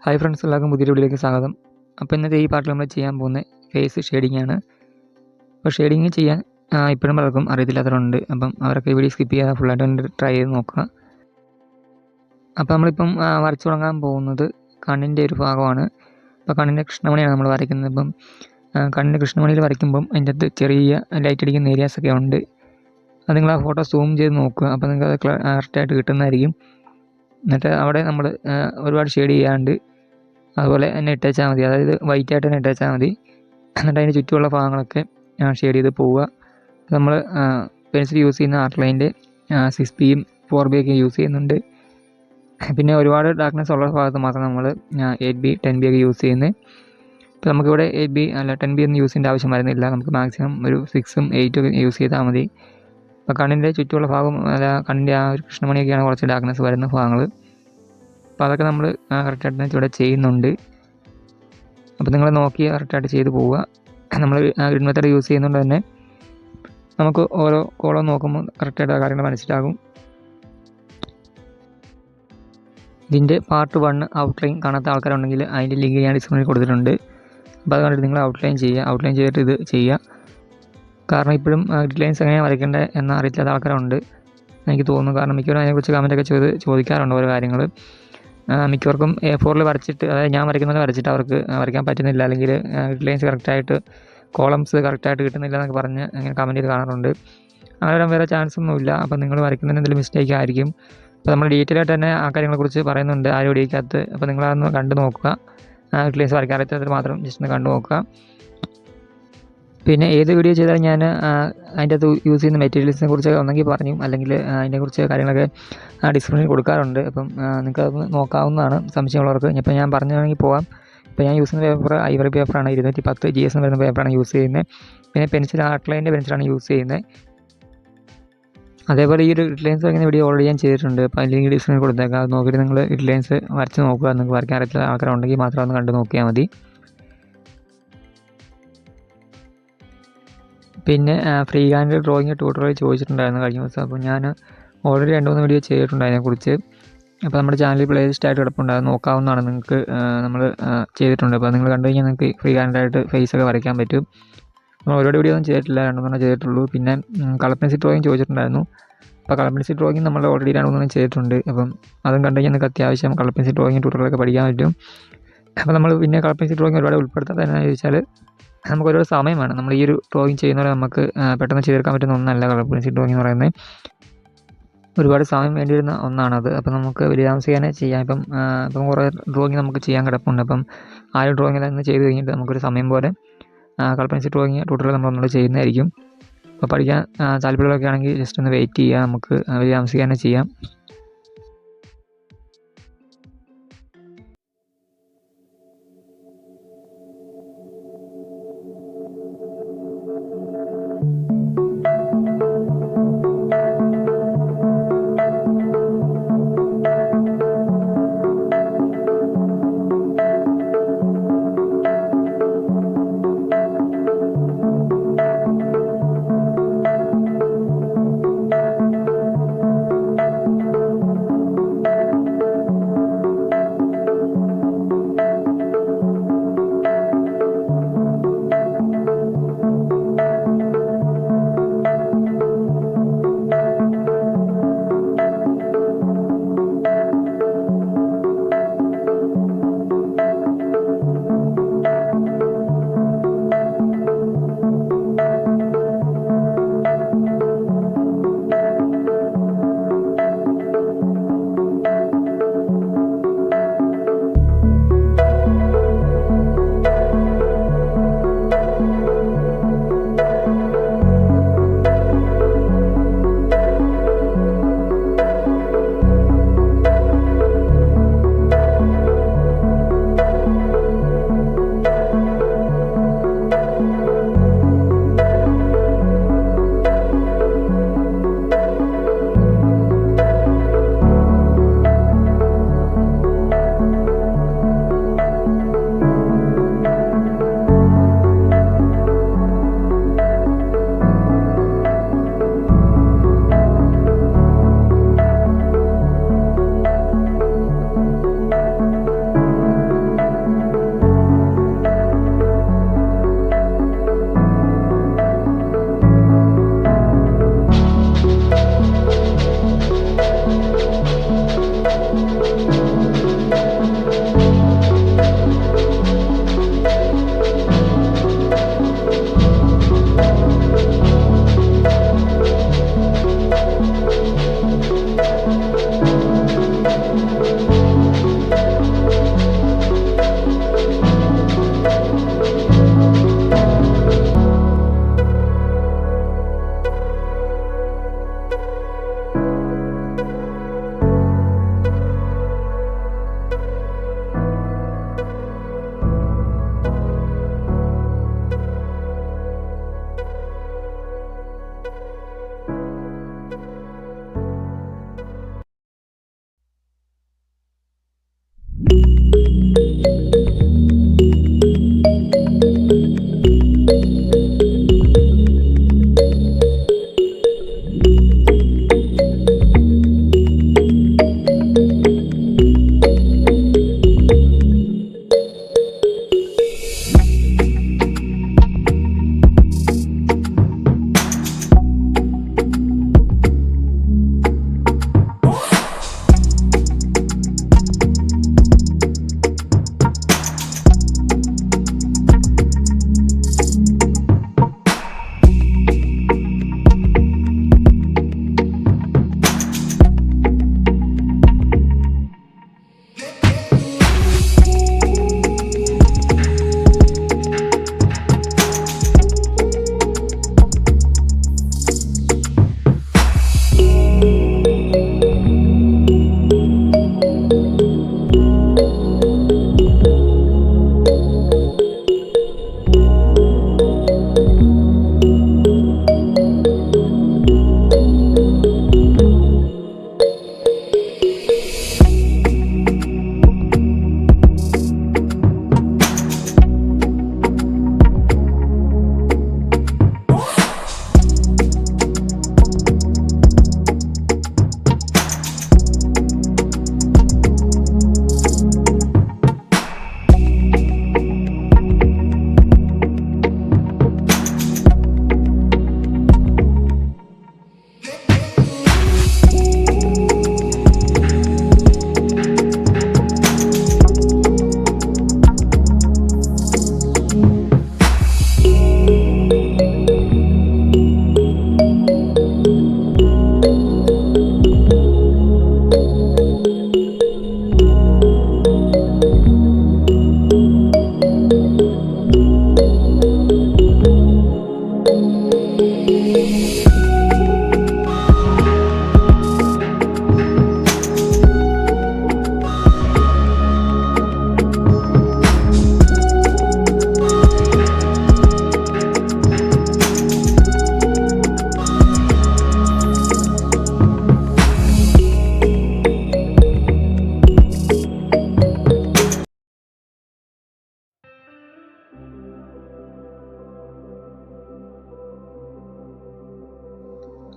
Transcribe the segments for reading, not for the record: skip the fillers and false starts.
Hi friends, എല്ലാവർക്കും പുതിയ വീഡിയോയിലേക്ക് സ്വാഗതം. അപ്പോൾ ഇന്നത്തെ ഈ പാർട്ടിൽ നമ്മൾ ചെയ്യാൻ പോകുന്ന ഫേസ് ഷെയ്ഡിങ് ആണ്. അപ്പോൾ ഷെയ്ഡിങ് ചെയ്യാൻ ഇപ്പോഴും പലർക്കും അറിയത്തില്ലാത്തവരുണ്ട്. അപ്പം അവരൊക്കെ ഈ വീഡിയോ സ്കിപ്പ് ചെയ്യാതെ ഫുള്ളായിട്ട് ട്രൈ ചെയ്ത് നോക്കുക. അപ്പോൾ നമ്മളിപ്പം വരച്ചു തുടങ്ങാൻ പോകുന്നത് കണ്ണിൻ്റെ ഒരു ഭാഗമാണ്. അപ്പോൾ കണ്ണിൻ്റെ കൃഷ്ണമണിയാണ് നമ്മൾ വരയ്ക്കുന്നത്. ഇപ്പം കണ്ണിൻ്റെ കൃഷ്ണമണിയിൽ വരയ്ക്കുമ്പം അതിൻ്റെ അകത്ത് ചെറിയ ലൈറ്റ് അടിക്കുന്ന ഏരിയാസൊക്കെ ഉണ്ട്. അത് നിങ്ങൾ ആ ഫോട്ടോ സൂം ചെയ്ത് നോക്കുക. അപ്പോൾ നിങ്ങൾക്ക് അത് കറക്റ്റായിട്ട് കിട്ടുന്നതായിരിക്കും. എന്നിട്ട് അവിടെ നമ്മൾ ഒരുപാട് ഷെയ്ഡ് ചെയ്യാണ്ട് അതുപോലെ തന്നെ ഇട്ടേച്ചാൽ മതി. അതായത് വൈറ്റായിട്ട് തന്നെ ഇട്ടേച്ചാൽ മതി. എന്നിട്ട് അതിന് ചുറ്റുമുള്ള ഭാഗങ്ങളൊക്കെ ഷെയ്ഡ് ചെയ്ത് പോവുക. നമ്മൾ പെൻസിൽ യൂസ് ചെയ്യുന്ന ആർട്ട്ലൈൻ്റെ 6Bയും 4B ഒക്കെ യൂസ് ചെയ്യുന്നുണ്ട്. പിന്നെ ഒരുപാട് ഡാർക്ക്നെസ് ഉള്ള ഭാഗത്ത് മാത്രം നമ്മൾ 8B 10B ഒക്കെ യൂസ് ചെയ്യുന്നത്. ഇപ്പോൾ നമുക്കിവിടെ 8B അല്ല 10B ഒന്നും യൂസ് ചെയ്യേണ്ട ആവശ്യം വരുന്നില്ല. നമുക്ക് മാക്സിമം ഒരു 6ഉം 8ഉം ഒക്കെ യൂസ് ചെയ്താൽ മതി. അപ്പോൾ കണ്ണിൻ്റെ ചുറ്റുമുള്ള ഭാഗം അല്ല കണ്ണിൻ്റെ ആ ഒരു കൃഷ്ണമണിയൊക്കെയാണ് കുറച്ച് ഡാർക്ക്നെസ് വരുന്ന ഭാഗങ്ങൾ. അപ്പോൾ അതൊക്കെ നമ്മൾ കറക്റ്റായിട്ട് ഇവിടെ ചെയ്യുന്നുണ്ട്. അപ്പോൾ നിങ്ങൾ നോക്കി കറക്റ്റായിട്ട് ചെയ്ത് പോവുക. നമ്മൾ ഗ്രിഡ് മെത്തേഡ് യൂസ് ചെയ്യുന്നതുകൊണ്ട് തന്നെ നമുക്ക് ഓരോ കോളം നോക്കുമ്പോൾ കറക്റ്റായിട്ട് ആ കാര്യങ്ങൾ മനസ്സിലാകും. ഇതിൻ്റെ പാർട്ട് 1 ഔട്ട്ലൈൻ കാണാത്ത ആൾക്കാരുണ്ടെങ്കിൽ അതിൻ്റെ ലിങ്ക് ഞാൻ ഡിസ്ക്രിപ്ഷനിൽ കൊടുത്തിട്ടുണ്ട്. അപ്പോൾ അത് കണ്ടിട്ട് നിങ്ങൾ ഔട്ട്ലൈൻ ചെയ്തിട്ട് ഇത് ചെയ്യുക. കാരണം ഇപ്പോഴും ഗ്രിഡ് ലൈൻസ് എങ്ങനെ വരയ്ക്കേണ്ടത് എന്ന് അറിയില്ലാത്ത ആൾക്കാരുണ്ട് എനിക്ക് തോന്നുന്നു. കാരണം മിക്കവരും അതിനെക്കുറിച്ച് കമൻറ്റൊക്കെ ചോദിക്കാറുണ്ട് ഓരോ കാര്യങ്ങൾ. മിക്കവർക്കും A4 വരച്ചിട്ട്, അതായത് ഞാൻ വരയ്ക്കുന്നത് വരച്ചിട്ട് അവർക്ക് വരയ്ക്കാൻ പറ്റുന്നില്ല, അല്ലെങ്കിൽ ഗ്രിഡ് ലൈൻസ് കറക്റ്റായിട്ട് കോളംസ് കറക്റ്റായിട്ട് കിട്ടുന്നില്ല എന്നൊക്കെ പറഞ്ഞ് അങ്ങനെ കമൻറ്റ് ചെയ്ത് കാണാറുണ്ട്. അങ്ങനെ വരാൻ വേറെ ചാൻസ് ഒന്നുമില്ല. അപ്പോൾ നിങ്ങൾ വരയ്ക്കുന്നതിന് എന്തെങ്കിലും മിസ്റ്റേക്ക് ആയിരിക്കും. അപ്പോൾ നമ്മൾ ഡീറ്റെയിൽ ആയിട്ട് തന്നെ ആ കാര്യങ്ങളെക്കുറിച്ച് പറയുന്നുണ്ട് ആ വീഡിയോയ്ക്കകത്ത്. അപ്പോൾ നിങ്ങളതൊന്ന് കണ്ടു നോക്കുക. ഗ്രിഡ് ലൈൻസ് വരയ്ക്കാൻ അറിയാത്തത് മാത്രം ജസ്റ്റ് ഒന്ന് കണ്ടു നോക്കുക. പിന്നെ ഏത് വീഡിയോ ചെയ്താലും ഞാൻ അതിൻ്റെ അകത്ത് യൂസ് ചെയ്യുന്ന മെറ്റീരിയൽസിനെ കുറിച്ച് ഒന്നെങ്കിൽ പറഞ്ഞു, അല്ലെങ്കിൽ അതിനെക്കുറിച്ച് കാര്യങ്ങളൊക്കെ ഡിസ്ക്രിപ്ഷനിൽ കൊടുക്കാറുണ്ട്. അപ്പം നിങ്ങൾക്കത് നോക്കാവുന്നതാണ് സംശയമുള്ളവർക്ക്. ഇപ്പോൾ ഞാൻ പറഞ്ഞാണെങ്കിൽ പോകാം. ഇപ്പോൾ ഞാൻ യൂസ് ചെയ്യുന്ന പേപ്പർ ഐവറി പേപ്പറാണ്, 210 GS എന്ന് വരുന്ന പേപ്പറാണ് യൂസ് ചെയ്യുന്നത്. പിന്നെ പെൻസിൽ ആർട്ട്ലൈൻ്റെ പെൻസിലാണ് യൂസ് ചെയ്യുന്നത്. അതേപോലെ ഈ ഒരു ഗ്രിഡ് ലൈൻസ് വരയ്ക്കുന്ന വീഡിയോ ഓൾറെഡി ഞാൻ ചെയ്തിട്ടുണ്ട്. അപ്പോൾ അല്ലെങ്കിൽ ഡിസ്ക്രിപ്ഷനിൽ കൊടുത്തേക്കാം. അത് നോക്കിയിട്ട് നിങ്ങൾ ഗ്രിഡ് ലൈൻസ് വരച്ച് നോക്കുക. നിങ്ങൾക്ക് വരയ്ക്കാൻ അറിയാത്ത ആൾക്കാരുണ്ടെങ്കിൽ മാത്രം ഒന്ന് കണ്ടു നോക്കിയാൽ മതി. പിന്നെ ഫ്രീ ഹാൻഡ് ഡ്രോയിങ് ട്യൂട്ടോറിയൽ ചോദിച്ചിട്ടുണ്ടായിരുന്നു കഴിഞ്ഞ ദിവസം. അപ്പോൾ ഞാൻ ഓൾറെഡി 2-3 വീഡിയോ ചെയ്തിട്ടുണ്ട് അതിനെക്കുറിച്ച്. അപ്പോൾ നമ്മുടെ ചാനലിൽ പ്ലേലിസ്റ്റ് ആയിട്ട് കിടപ്പുണ്ട്, അത് നോക്കാവുന്നതാണ്. നിങ്ങൾക്ക് നമ്മൾ ചെയ്തിട്ടുണ്ട്. അപ്പോൾ നിങ്ങൾ കണ്ടു കഴിഞ്ഞാൽ നിങ്ങൾക്ക് ഫ്രീ ഹാൻഡായിട്ട് ഫേസൊക്കെ വരയ്ക്കാൻ പറ്റും. നമ്മൾ ഒരുപാട് വീഡിയോ ഒന്നും ചെയ്തിട്ടില്ല, 2-3 ചെയ്തിട്ടുള്ളൂ. പിന്നെ കളർ പെൻസിൽ ഡ്രോയിങ് ചോദിച്ചിട്ടുണ്ടായിരുന്നു. അപ്പോൾ കളർ പെൻസിൽ ഡ്രോയിങ് നമ്മൾ ഓൾറെഡി 2-3 ചെയ്തിട്ടുണ്ട്. അപ്പം അതും കണ്ടു കഴിഞ്ഞാൽ നിങ്ങൾക്ക് അത്യാവശ്യം കളർ പെൻസിൽ ഡ്രോയിങ് ട്യൂട്ടോറിയലൊക്കെ പഠിക്കാൻ പറ്റും. അപ്പോൾ നമ്മൾ പിന്നെ കളർ പെൻസിൽ ഡ്രോയിങ് ഒരുപാട് ഉൾപ്പെടുത്താൻ തന്നെ ചോദിച്ചാൽ നമുക്ക് ഒരുപാട് സമയം വേണം. നമ്മൾ ഈ ഒരു ഡ്രോയിങ് ചെയ്യുന്നവരെ നമുക്ക് പെട്ടെന്ന് ചെയ്തെടുക്കാൻ പറ്റുന്ന ഒന്നല്ല കളർ പെൻസിൽ ഡ്രോയിങ് എന്ന് പറയുന്നത്. ഒരുപാട് സമയം വേണ്ടി വരുന്ന ഒന്നാണത്. അപ്പം നമുക്ക് വലിയ താമസിക്കാനെ ചെയ്യാം. ഇപ്പം കുറേ ഡ്രോയിങ് നമുക്ക് ചെയ്യാൻ കിടപ്പുണ്ട്. അപ്പം ആ ഒരു ഡ്രോയിങ് എല്ലാം ചെയ്ത് കഴിഞ്ഞിട്ട് നമുക്കൊരു സമയം പോലെ കളർ പെൻസിൽ ഡ്രോയിങ് ട്യൂട്ടോറിയൽ നമ്മൾ ചെയ്യുന്നതായിരിക്കും. അപ്പോൾ പഠിക്കാൻ താല്പര്യമുള്ളതൊക്കെ ആണെങ്കിൽ ജസ്റ്റ് ഒന്ന് വെയിറ്റ് ചെയ്യുക. നമുക്ക് വലിയ താമസിക്കാനെ ചെയ്യാം.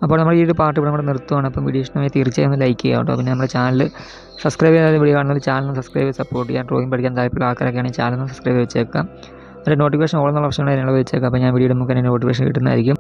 അപ്പോൾ നമ്മൾ ഈ ഒരു പാട്ട് ഇവിടെ കൂടെ നിർത്തുകയാണ്. അപ്പം വീഡിയോ ഇഷ്ടമായി തീർച്ചയായും ഒന്ന് ലൈക്ക് ചെയ്യുക കേട്ടോ. പിന്നെ നമ്മുടെ ചാനൽ സബ്സ്ക്രൈബ് ചെയ്യാതെ വീഡിയോ കാണുന്നത് ചാനൽ സബ്സ്ക്രൈബ് ചെയ്ത് സപ്പോർട്ട് ചെയ്യാൻ. ഡ്രോയിങ് പഠിക്കാൻ താല്പര്യമുള്ള ആൾക്കാരൊക്കെയാണെങ്കിൽ ചാനൽ സബ്സ്ക്രൈബ് ചെയ്ത് വെച്ചേക്കാം. അതിൻ്റെ നോട്ടിഫിക്കേഷൻ ഓൾ എന്നുള്ള ഓപ്ഷൻ അതിനുള്ള വെച്ചേക്കാം. അപ്പോൾ ഞാൻ വീഡിയോ നമുക്ക് തന്നെ നോട്ടിഫിക്കേഷൻ കിട്ടുന്നതായിരിക്കും.